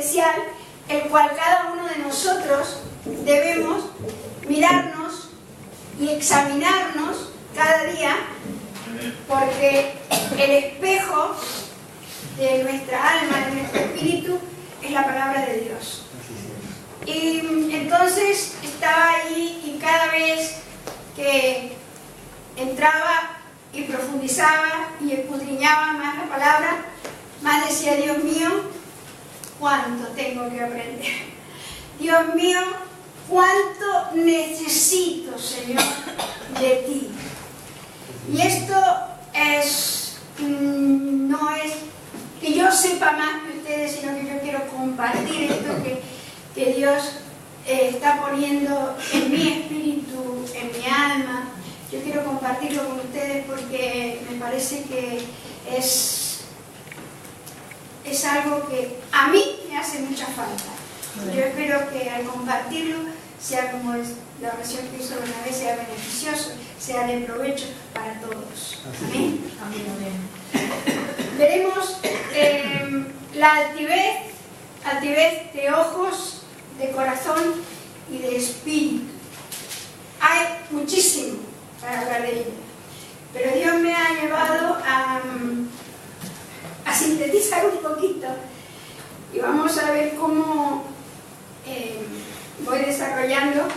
especial, el cual cada uno de nosotros debemos mirarnos y examinarnos cada día, porque el espejo de nuestra alma, de nuestro espíritu, es la palabra de Dios. Y entonces estaba ahí, y cada vez que entraba y profundizaba y escudriñaba más la palabra, más decía: Dios mío, cuánto tengo que aprender. Dios mío, cuánto necesito, Señor, de ti. Y esto es, no es que yo sepa más que ustedes, sino que yo quiero compartir esto que Dios está poniendo en mi espíritu, en mi alma. Yo quiero compartirlo con ustedes porque me parece que es algo que a mí me hace mucha falta. Yo espero que al compartirlo sea como la oración que hizo una vez, sea beneficioso, sea de provecho para todos. Amén. Veremos la altivez de ojos, de corazón y de espíritu. Hay muchísimo para hablar de ella, pero Dios me ha llevado a sintetizar un poquito, y vamos a ver cómo voy desarrollando.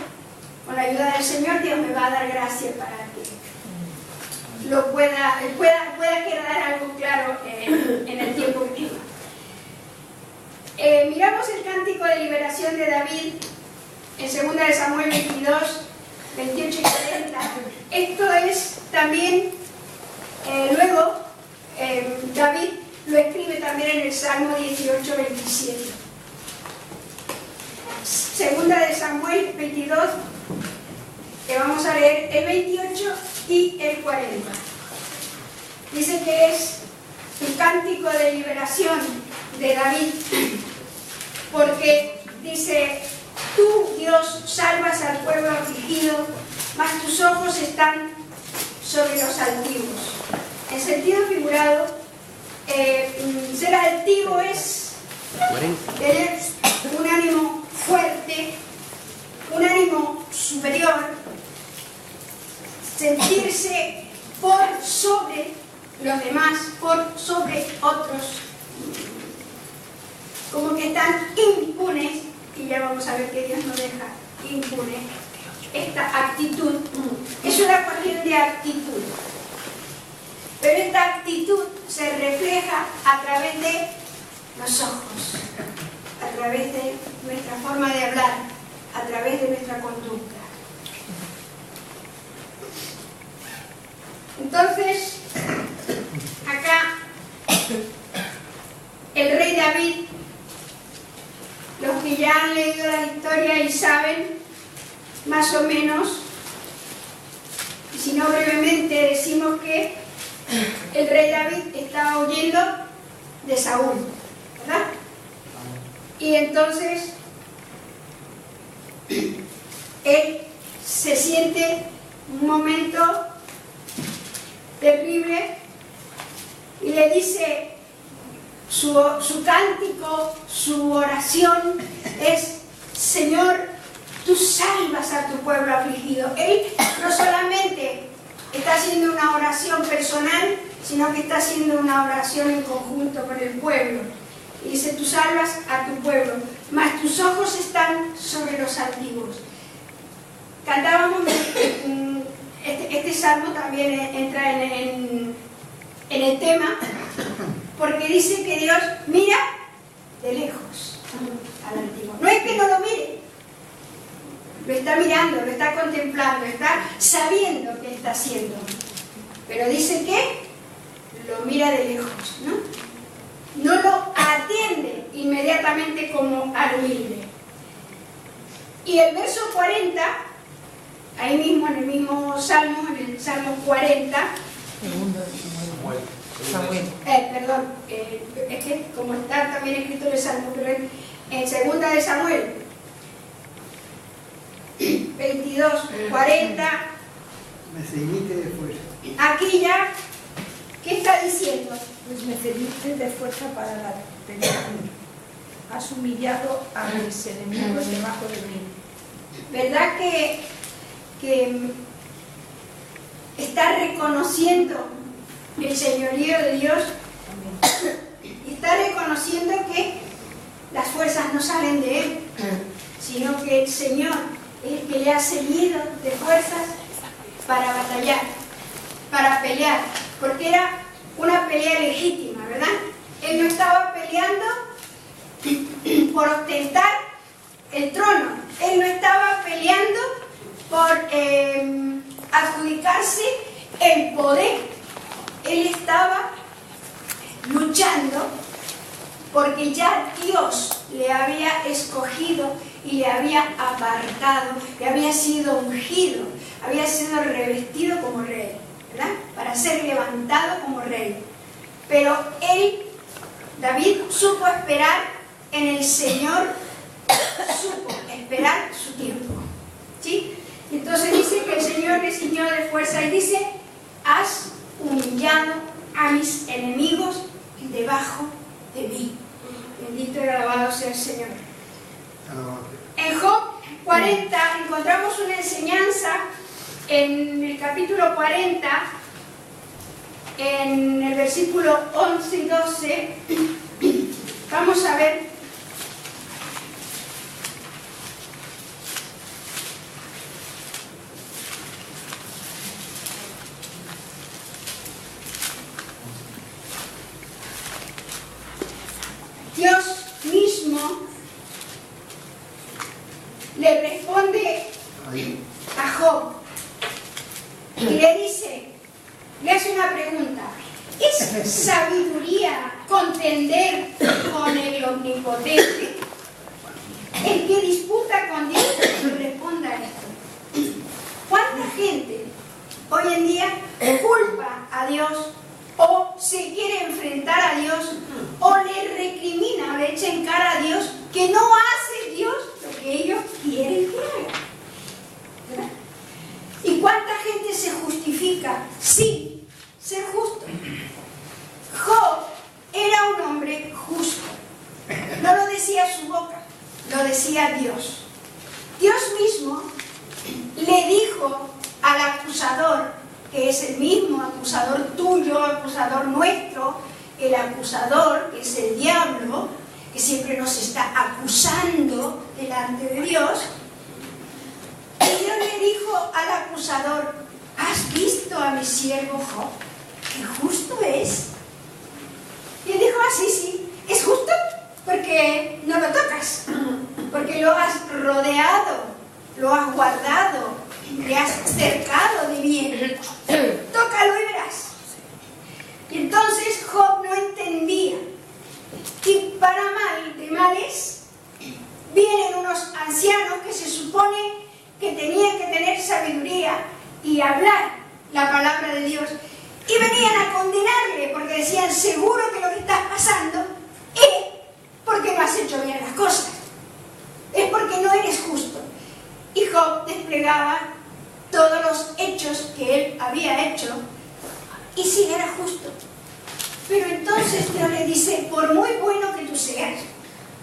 Con la ayuda del Señor, Dios me va a dar gracia para que lo pueda quedar algo claro en el tiempo que tengo. Miramos el cántico de liberación de David en 2 de Samuel 22, 28 y 40. Esto es también, luego David lo escribe también en el Salmo 18, 27. 2 de Samuel 22, que vamos a leer el 28 y el 40. Dice que es un cántico de liberación de David, porque dice: tú, Dios, salvas al pueblo afligido, mas tus ojos están sobre los altivos. En sentido figurado, ser altivo es tener un ánimo fuerte, un ánimo superior, sentirse por sobre los demás, por sobre otros, como que están impunes, y ya vamos a ver que Dios nos deja impune. Esta actitud es una cuestión de actitud, pero esta actitud se refleja a través de los ojos, a través de nuestra forma de hablar, a través de nuestra conducta. Entonces, acá el rey David, los que ya han leído la historia y saben más o menos, y si no brevemente decimos que el rey David estaba huyendo de Saúl, ¿verdad? Y entonces él se siente un momento terrible y le dice, su cántico, su oración es: Señor, tú salvas a tu pueblo afligido. Él no solamente está haciendo una oración personal, sino que está haciendo una oración en conjunto con el pueblo. Y dice: tú salvas a tu pueblo, mas tus ojos están sobre los altivos. Cantábamos, este salmo también entra en el tema, porque dice que Dios mira de lejos al altivo. No es que no lo mire, lo está mirando, lo está contemplando, está sabiendo qué está haciendo, pero dice que lo mira de lejos, no lo atiende inmediatamente como al humilde. Y el verso 40, ahí mismo en el mismo salmo, en el Salmo 40, Samuel. Perdón, es que como está también escrito en el Salmo, pero en 2 de Samuel 22, 40, me ceñiste de fuerza. Aquí ya, ¿qué está diciendo? Pues me ceñiste de fuerza para la pelea. has humillado a mis enemigos debajo de mí. ¿Verdad que está reconociendo el señorío de Dios? Y está reconociendo que las fuerzas no salen de él, sino que el Señor es el que le ha seguido de fuerzas para batallar, para pelear, porque era una pelea legítima, ¿verdad? Él no estaba peleando por ostentar el trono, él no estaba peleando por adjudicarse el poder, él estaba luchando porque ya Dios le había escogido y le había apartado, le había sido ungido, había sido revestido como rey, ¿verdad? Para ser levantado como rey. Pero él, David, supo esperar en el Señor, supo esperar su tiempo, ¿sí? Entonces dice que el Señor le ciñó de fuerza y dice: has humillado a mis enemigos debajo de mí. Bendito y alabado sea el Señor. En Job 40 encontramos una enseñanza en el capítulo 40, en el versículo 11 y 12. Vamos a ver. Dios mismo le responde a Job y le dice, le hace una pregunta: ¿es sabiduría contender con el omnipotente? El que disputa con Dios responda a esto. ¿Cuánta gente hoy en día culpa a Dios, o se quiere enfrentar a Dios, o le recrimina o le echa en cara a Dios que no hace Dios lo que ellos quieren que haga? ¿Verdad? ¿Y cuánta gente se justifica sin ser justo? Job era un hombre justo. No lo decía su boca, lo decía Dios. Dios mismo le dijo al acusador, que es el mismo acusador tuyo, acusador nuestro, el acusador, que es el diablo, que siempre nos está acusando delante de Dios. Y Dios le dijo al acusador: ¿has visto a mi siervo Job? ¿Qué justo es? Y él dijo: ah, sí, sí, es justo porque no lo tocas, porque lo has rodeado, lo has guardado, le has cercado de bien. Tócalo y verás. Y entonces Job no entendía. Y para mal de males, vienen unos ancianos que se supone que tenían que tener sabiduría y hablar la palabra de Dios, y venían a condenarle porque decían: seguro que lo que estás pasando es porque no has hecho bien las cosas, es porque no eres justo. Y Job desplegaba todos los hechos que él había hecho, y sí era justo. Pero entonces Dios le dice: por muy bueno que tú seas,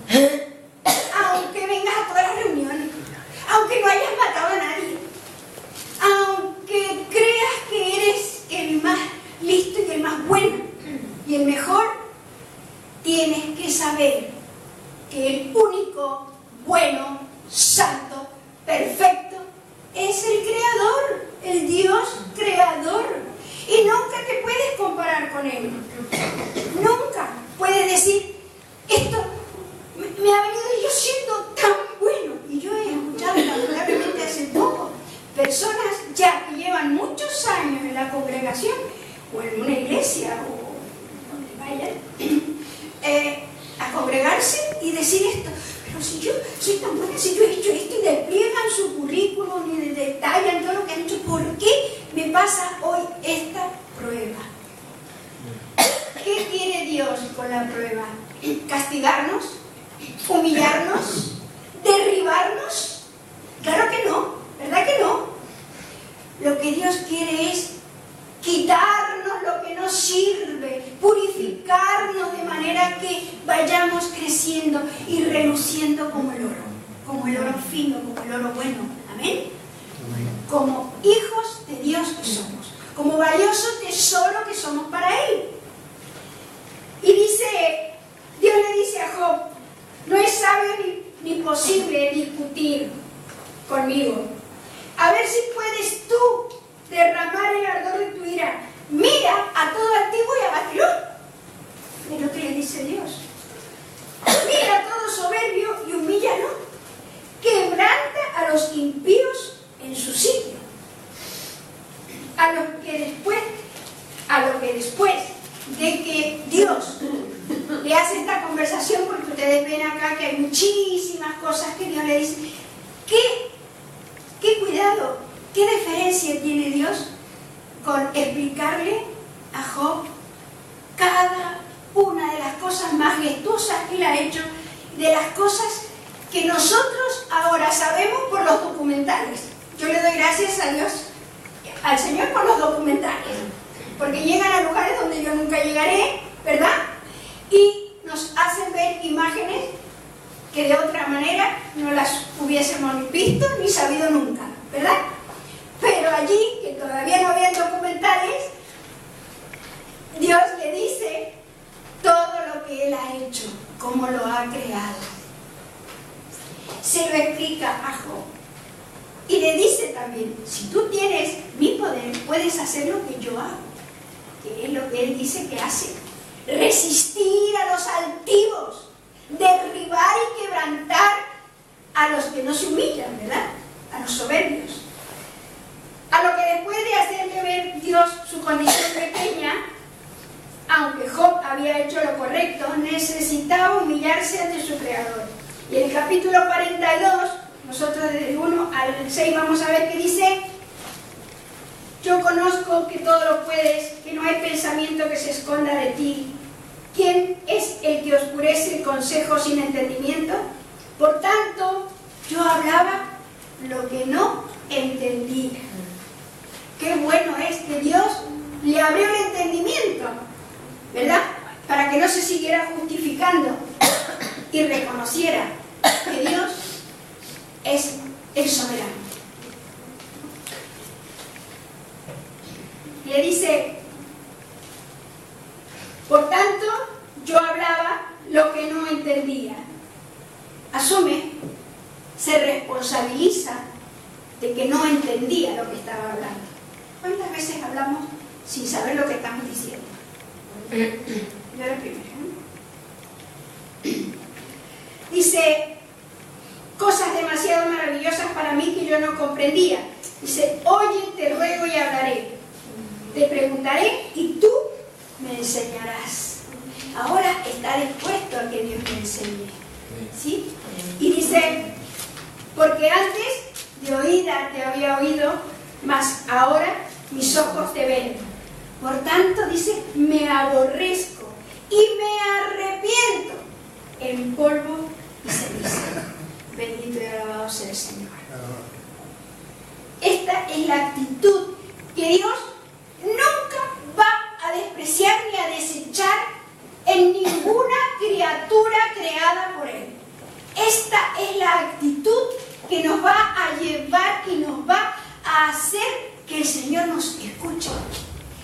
aunque vengas a todas las reuniones, aunque no hayas matado a nadie, aunque creas que eres el más listo y el más bueno y el mejor, tienes que saber que el único bueno, santo, perfecto es el Creador, el Dios Creador. Y nunca te puedes comparar con Él. Nunca puedes decir: esto me ha venido yo siendo tan bueno. Y yo he escuchado lamentablemente hace poco personas ya que llevan muchos años en la congregación o en una iglesia o donde vayan a congregarse y decir esto: pero si yo soy tan buena, si yo he hecho esto, y despliegan su currículum y detallan todo lo que han hecho, ¿por qué me pasa hoy esta prueba? ¿Qué quiere Dios con la prueba? ¿Castigarnos? ¿Humillarnos? ¿Derribarnos? Claro que no, ¿verdad que no? Lo que Dios quiere es quitarnos lo que nos sirve, purificarnos de manera que vayamos vayamos creciendo y reluciendo como el oro fino, como el oro bueno. Amén. Como hijos de Dios que somos, como valioso tesoro que somos para Él. Y Dios le dice a Job, no es sabio ni posible discutir conmigo. A ver si puedes tú derramar el ardor de tu ira. Mira a todo altivo y abatido. Es lo que le dice Dios. Mira a todo soberbio y humíllalo. Quebranta a los impíos en su sitio. A lo que después de que Dios le hace esta conversación, porque ustedes ven acá que hay muchísimas cosas que Dios le dice. ¿Qué cuidado, qué deferencia tiene Dios con explicarle a Job cada una de las cosas majestuosas que Él ha hecho, de las cosas que nosotros ahora sabemos por los documentales? Yo le doy gracias a Dios, al Señor, por los documentales, porque llegan a lugares donde yo nunca llegaré, ¿verdad? Y nos hacen ver imágenes que de otra manera no las hubiésemos visto ni sabido nunca, ¿verdad? Pero allí, que todavía no había documentales, Dios le dice todo lo que Él ha hecho, cómo lo ha creado. Se lo explica a Job. Y le dice también, si tú tienes mi poder, puedes hacer lo que yo hago, que es lo que Él dice que hace. Resistir a los altivos, derribar y quebrantar a los que no se humillan, ¿verdad? A los soberbios. A lo que después de hacerle ver Dios su condición pequeña, aunque Job había hecho lo correcto, necesitaba humillarse ante su Creador. Y en el capítulo 42, nosotros desde el 1 al 6 vamos a ver que dice: yo conozco que todo lo puedes, que no hay pensamiento que se esconda de ti. ¿Quién es el que oscurece el consejo sin entendimiento? Por tanto, yo hablaba lo que no entendía. Qué bueno es que Dios le abrió el entendimiento, ¿verdad? Para que no se siguiera justificando y reconociera que Dios es el soberano. Le dice: por tanto, yo hablaba lo que no entendía. Asume, se responsabiliza de que no entendía lo que estaba hablando. ¿Cuántas veces hablamos sin saber lo que estamos diciendo? Yo era primero, ¿no? Dice cosas demasiado maravillosas para mí que yo no comprendía. Dice: oye, te ruego y hablaré. Te preguntaré y tú me enseñarás. Ahora está dispuesto a que Dios me enseñe. ¿Sí? Y dice: porque antes de oída te había oído, mas ahora mis ojos te ven. Por tanto, dice, me aborrezco y me arrepiento en polvo y ceniza. Bendito y alabado sea el Señor. Esta es la actitud que Dios nunca va a despreciar ni a desechar en ninguna criatura creada por Él. Esta es la actitud que nos va a llevar y nos va a hacer que el Señor nos escuche,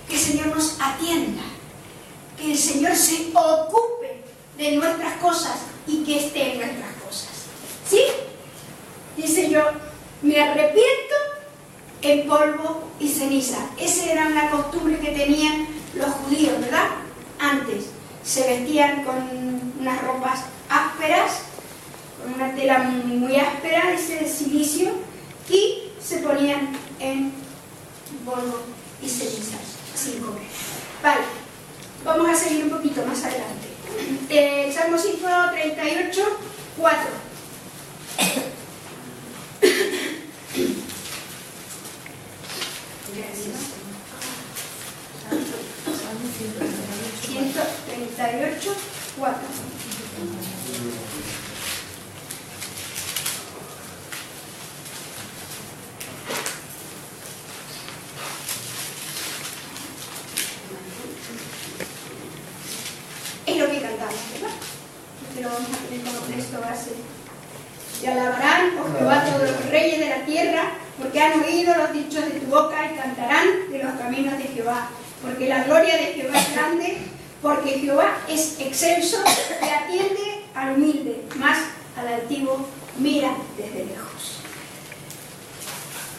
que el Señor nos atienda, que el Señor se ocupe de nuestras cosas y que esté en nuestras cosas. ¿Sí? Dice: yo me arrepiento en polvo y ceniza. Esa era una costumbre que tenían los judíos, ¿verdad? Antes se vestían con unas ropas ásperas, con una tela muy áspera, dice, de silicio, y se ponían en polvo y cenizas sin comer. Vale, vamos a seguir un poquito más adelante. Salmo 138, 4. Gracias. 138, 4. Es lo que cantamos, ¿verdad? lo vamos a tener como texto base. Te alabarán, oh Jehová, todos los reyes de la tierra, porque han oído los dichos de tu boca y cantarán de los caminos de Jehová. Porque la gloria de Jehová es grande, porque Jehová es excelso y atiende al humilde, más al altivo mira desde lejos.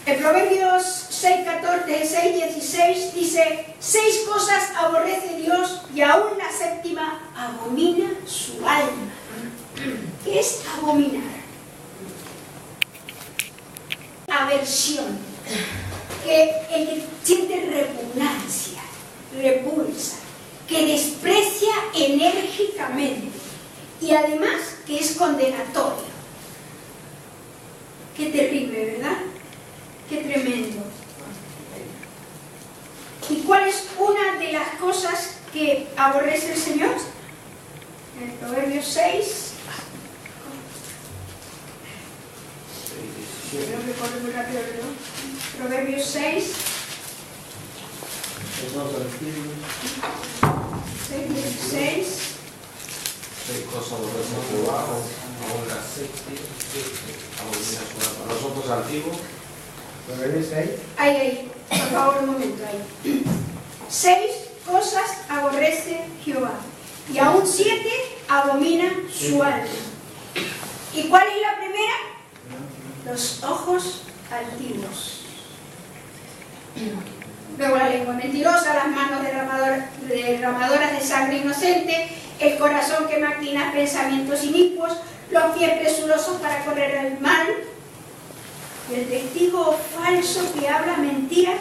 En Proverbios 6:14, 6:16 dice: 6 cosas aborrece Dios y aún la séptima abomina su alma. ¿Qué es abominar? Aversión, que el que siente repugnancia, repulsa, que desprecia enérgicamente y además que es condenatorio. Qué terrible, ¿verdad? Qué tremendo. ¿Y cuál es una de las cosas que aborrece el Señor? En el Proverbios 6. Creo que corre muy rápido, ¿no? Proverbios 6. 6:16. 6 cosas aborrece Jehová, aún las 6 abomina su alma. Los ojos altivos. Proverbios 6. Ahí, por favor, un momento ahí. 6 cosas aborrece Jehová, y aún 7 abomina su alma. ¿Y cuál es la primera? Los ojos altivos. Luego la lengua mentirosa, las manos derramadoras de sangre inocente, el corazón que maquina pensamientos inicuos, los pies presurosos para correr el mal, y el testigo falso que habla mentiras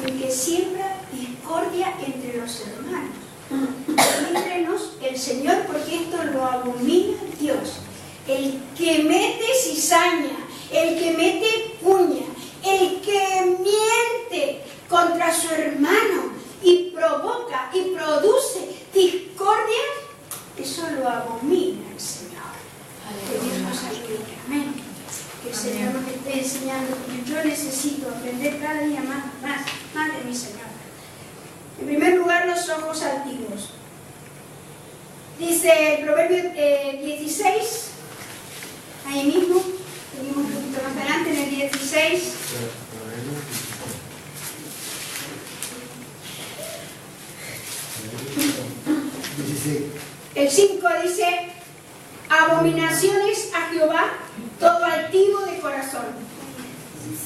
y el que siembra discordia entre los hermanos. Líbrenos el Señor, porque esto lo abomina Dios. El que mete cizaña, el que mete puña, el que miente contra su hermano y provoca y produce discordia, eso lo abomina el Señor. Que Dios nos ayude. Amén. Que el Señor nos esté enseñando, porque yo necesito aprender cada día más de mi Señor. En primer lugar, los ojos altivos. Dice el Proverbio 16, ahí mismo, seguimos un poquito más adelante, en el 16. El 5 dice: abominaciones a Jehová todo altivo de corazón,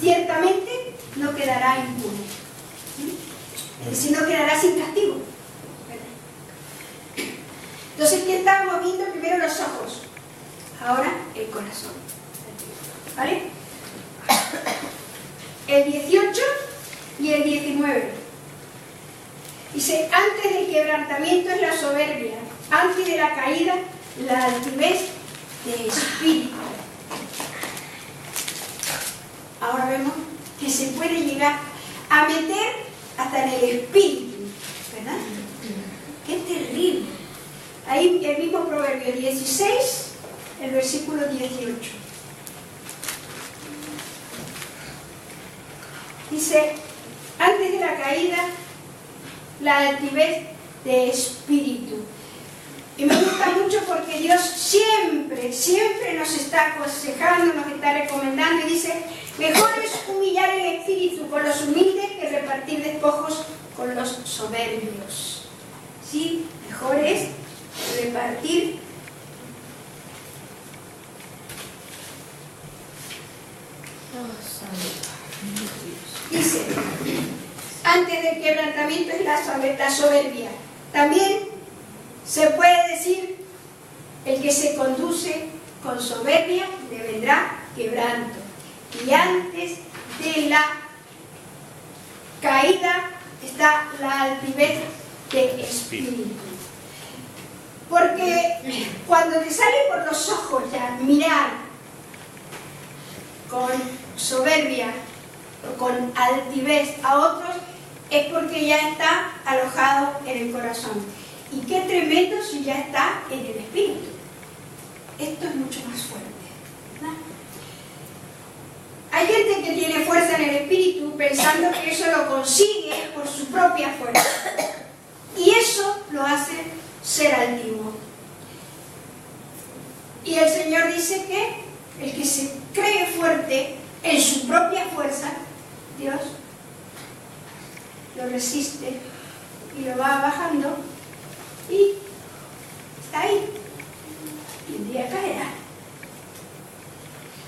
ciertamente no quedará impune. Es decir, no quedará sin castigo. Entonces, ¿qué estábamos viendo? Primero los ojos, ahora el corazón. ¿Vale? El 18 y el 19. Dice: antes del quebrantamiento es la soberbia, antes de la caída la altivez de espíritu. Ahora vemos que se puede llegar a meter hasta en el espíritu, ¿verdad? ¡Qué terrible! Ahí el mismo Proverbio 16, el versículo 18. Dice: antes de la caída la altivez de espíritu. Y me gusta mucho porque Dios siempre nos está aconsejando, nos está recomendando y dice: mejor es humillar el espíritu con los humildes que repartir despojos con los soberbios. ¿Sí? Mejor es repartir dice: antes del quebrantamiento es la soberbia. También se puede decir: el que se conduce con soberbia le vendrá quebranto. Y antes de la caída está la altivez de espíritu. Porque cuando te sale por los ojos ya mirar con soberbia o con altivez a otros, es porque ya está alojado en el corazón. Y qué tremendo si ya está en el espíritu. Esto es mucho más fuerte, ¿verdad? Hay gente que tiene fuerza en el espíritu pensando que eso lo consigue por su propia fuerza. Y eso lo hace ser altivo. Y el Señor dice que el que se cree fuerte en su propia fuerza, Dios lo resiste y lo va bajando y está ahí. Y un día caerá.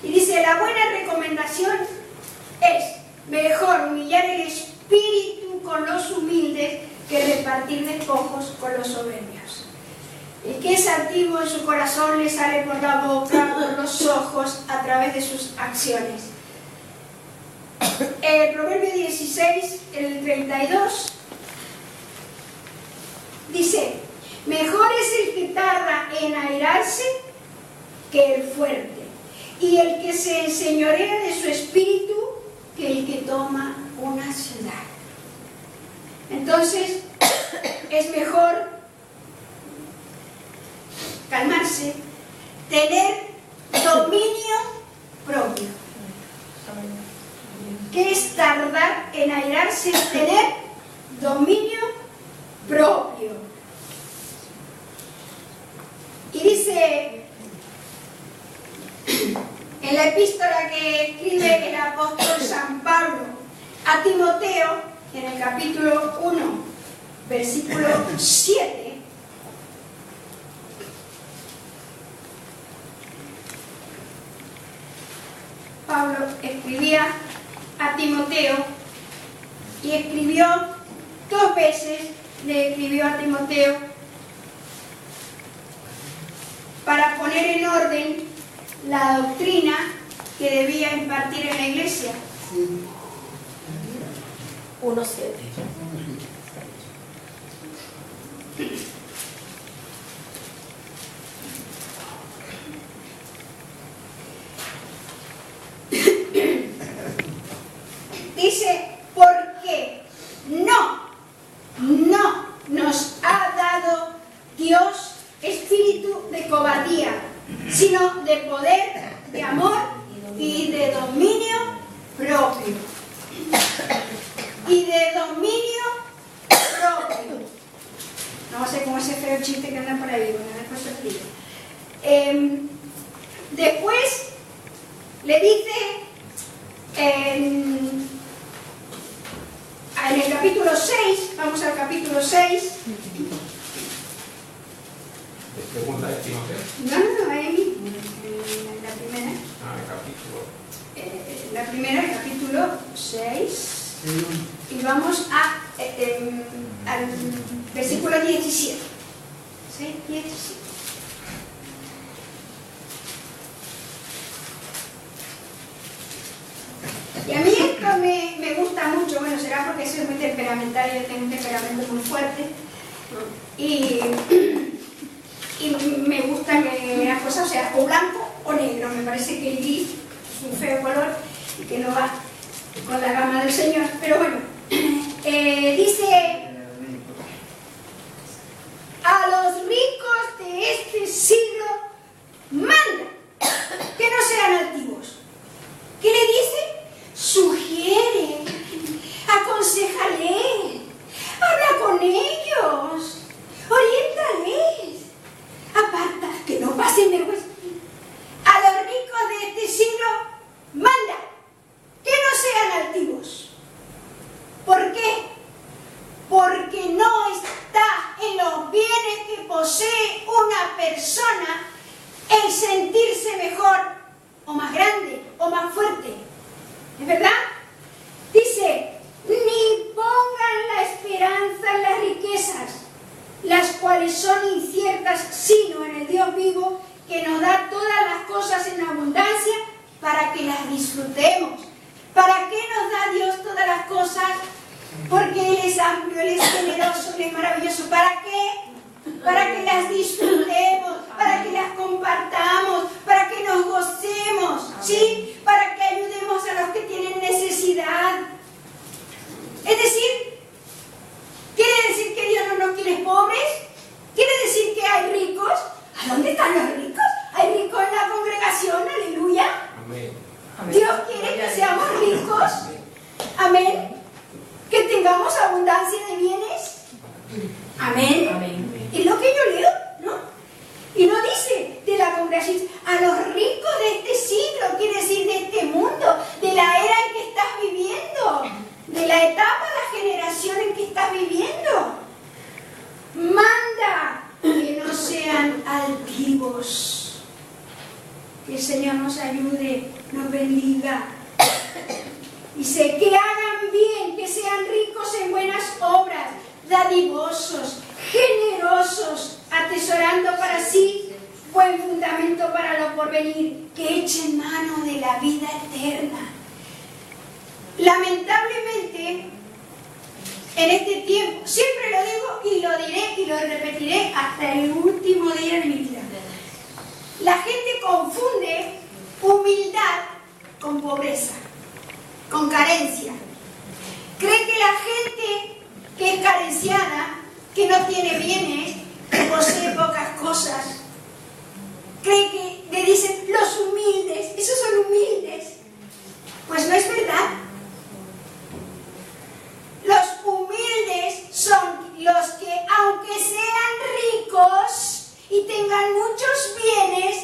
Y dice, la buena recomendación es mejor humillar el espíritu con los humildes que repartir despojos con los soberbios. El que es altivo en su corazón le sale por la boca, por los ojos, a través de sus acciones. El Proverbio 16, el 32, dice, mejor es el que tarda en airarse que el fuerte, y el que se enseñorea de su espíritu que el que toma una ciudad. Entonces, es mejor calmarse, tener dominio propio. ¿Qué es tardar en airarse? Tener dominio propio. Y dice en la epístola que escribe el apóstol San Pablo a Timoteo, en el capítulo 1, versículo 7, Pablo escribía a Timoteo y escribió 2 veces, le escribió a Timoteo para poner en orden la doctrina que debía impartir en la iglesia. 1:7. Dice, porque no nos ha dado Dios espíritu de cobardía, sino de poder, de amor y de dominio propio. Y de dominio propio. No sé cómo ese feo chiste que anda por ahí, bueno, después se explica. Después le dice en el capítulo 6, vamos al capítulo 6. Segunda de Timoteo. No, ahí mismo, en la primera. El capítulo. La primera, el capítulo 6. Y vamos al versículo 17. 6, 17. Y a mí esto me gusta mucho, bueno, será porque soy muy temperamental, yo tengo un temperamento muy fuerte. Y me gusta que las cosas sean o blanco o negro. Me parece que el gris es un feo color y que no va con la gama del Señor. Pero bueno, dice, a los ricos de este siglo manda que no sean altivos. ¿Qué le dice? Sugiere, aconséjale, habla con ellos, oriéntales, aparta, que no pasen vergüenza. A los ricos de este siglo manda que no sean altivos. ¿Por qué? Porque no está en los bienes que posee una persona el sentirse mejor o más grande o más fuerte. ¿Es verdad? Dice, ni pongan la esperanza en las riquezas, las cuales son inciertas, sino en el Dios vivo, que nos da todas las cosas en abundancia para que las disfrutemos. ¿Para qué nos da Dios todas las cosas? Porque Él es amplio, Él es generoso, Él es maravilloso. ¿Para qué? Para que las disfrutemos, para que las compartamos, para que nos gocemos, ¿sí? Para que ayudemos a los que tienen necesidad. Es decir, ¿quiere decir que Dios no nos quiere pobres? ¿Quiere decir que hay ricos? ¿A dónde están los ricos? Hay ricos en la congregación, aleluya. Amén. Dios quiere que seamos ricos. Amén. Que tengamos abundancia de bienes. Amén. Amén. Es lo que yo leo, ¿no? Y no dice de la congregación, el Señor nos ayude, nos bendiga. Dice, que hagan bien, que sean ricos en buenas obras, dadivosos, generosos, atesorando para sí buen fundamento para lo porvenir, que echen mano de la vida eterna. Lamentablemente, en este tiempo, siempre lo digo y lo diré y lo repetiré hasta el último día de mi vida. La gente confunde humildad con pobreza, con carencia. Cree que la gente que es carenciada, que no tiene bienes, que posee pocas cosas, cree que le dicen los humildes, esos son humildes. Pues no es verdad. Los humildes son los que, aunque sean ricos y tengan muchos bienes,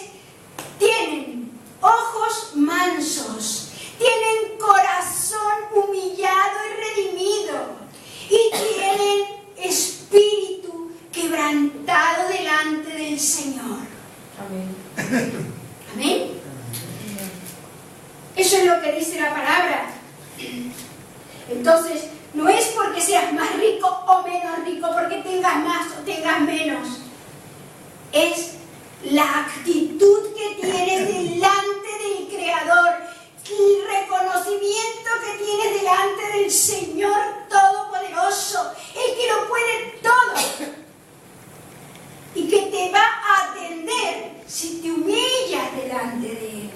tienen ojos mansos, tienen corazón humillado y redimido y tienen espíritu quebrantado delante del Señor. Amén. Amén. Eso es lo que dice la palabra. Entonces, no es porque seas más rico o menos rico, porque tengas más o tengas menos. Es la actitud que tienes delante del Creador, el reconocimiento que tienes delante del Señor Todopoderoso, el que lo puede todo y que te va a atender si te humillas delante de Él.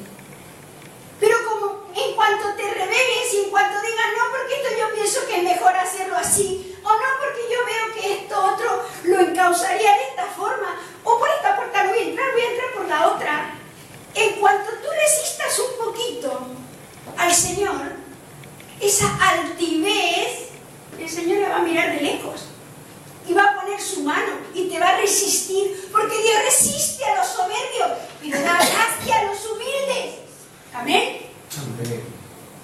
Pero como en cuanto te rebeles y en cuanto digas, no, porque esto yo pienso que es mejor hacerlo así, o no, porque yo veo que esto otro lo encausaría de esta forma, o por esta puerta no voy a entrar por la otra. En cuanto tú resistas un poquito al Señor, esa altivez, el Señor la va a mirar de lejos y va a poner su mano y te va a resistir, porque Dios resiste a los soberbios, pero da gracia a los humildes. Amén. Amén.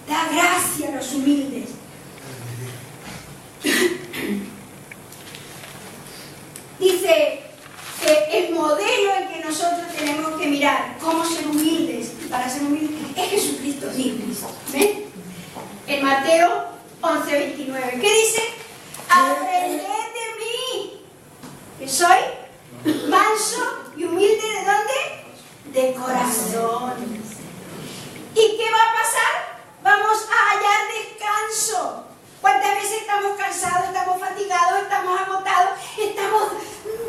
Da gracia a los humildes. Dice que el modelo en que nosotros tenemos que mirar cómo ser humildes, y para ser humildes, es Jesucristo mismo. ¿Ven? En Mateo 11:29, ¿qué dice? Aprended de mí, que soy manso y humilde. ¿De dónde? De corazón. ¿Y qué va a pasar? Vamos a hallar descanso. ¿Cuántas veces estamos cansados, estamos fatigados, estamos agotados, estamos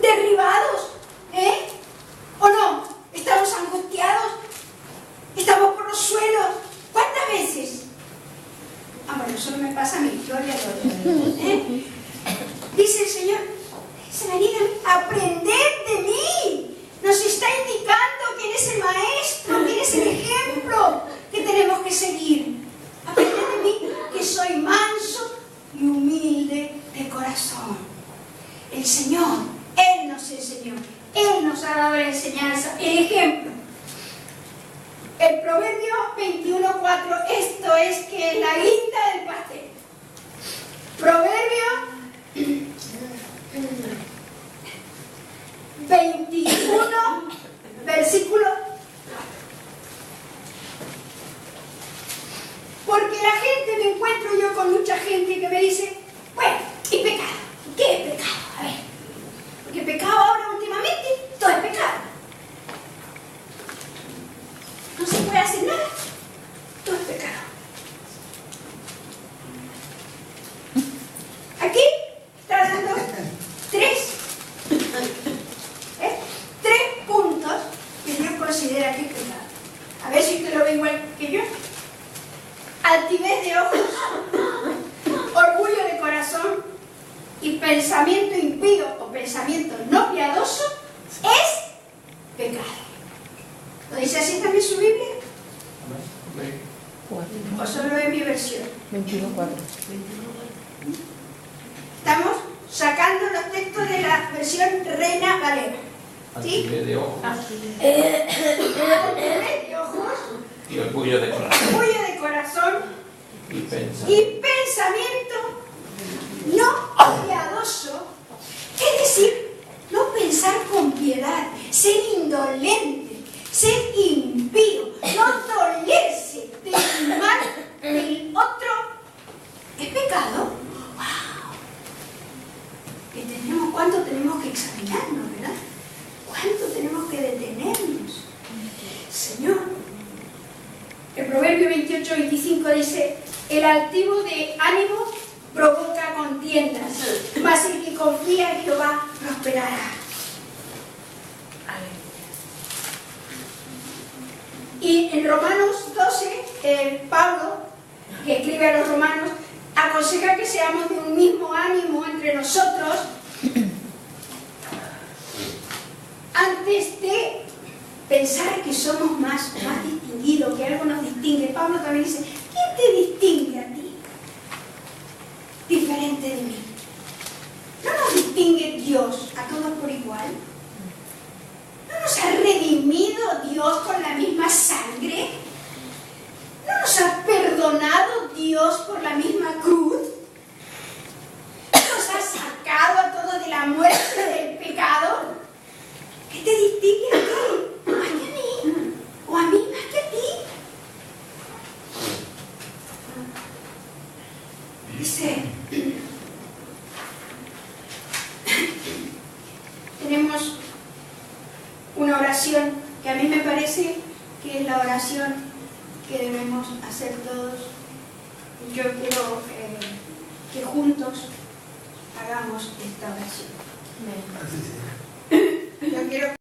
derribados? ¿O no? ¿Estamos angustiados? ¿Estamos por los suelos? ¿Cuántas veces? Bueno, eso no me pasa a mi historia. Dice el Señor, aprended de mí. Nos está indicando quién es el maestro, quién es el ejemplo que tenemos que seguir. Aprended de mí, que soy manso y humilde de corazón. El Señor, Él nos enseñó, Él nos ha dado la enseñanza, el ejemplo. El Proverbio 21:4, esto es que es la guinda del pastel. Proverbio 21, versículo. Porque la gente, me encuentro yo con mucha gente que me dice, bueno, ¿y pecado? ¿Qué es pecado? A ver, porque pecado ahora últimamente, todo es pecado. No se puede hacer nada, todo es pecado. Aquí está dando tres puntos que Dios considera que es pecado. A ver si usted lo ve igual que yo. Altivez de ojos, orgullo de corazón y pensamiento impío o pensamiento no piadoso es pecado. ¿Lo dice así también su Biblia? ¿O solo en mi versión? 21:4. Estamos sacando los textos de la versión Reina Valera. ¿Sí? Altivez de ojos Altivez de ojos, y orgullo de corazón orgullo de corazón y pensar. y pensamiento no piadoso, es decir, no pensar con piedad, ser indolente, ser impío, ¿Cuánto tenemos que examinarnos, verdad? ¿Cuánto tenemos que detenernos? Señor, el Proverbio 28-25 dice: el altivo de ánimo provoca contiendas, mas el que confía en Jehová prosperará. Y en Romanos 12, Pablo, que escribe a los romanos, aconseja que seamos de un mismo ánimo entre nosotros antes de pensar que somos más distinguidos, que algo nos distingue. Pablo también dice: ¿quién te distingue a ti diferente de mí? ¿No nos distingue Dios a todos por igual? ¿No nos ha redimido Dios con la misma sangre? ¿No nos ha perdonado Dios por la misma cruz? ¿No nos ha sacado a todos de la muerte del pecado? ¿Qué te distingue a ti? Más que a mí. ¿O a mí más que a ti? Dice, tenemos una oración que a mí me parece que es la oración que debemos hacer todos. Yo quiero que juntos hagamos esta oración. Amén.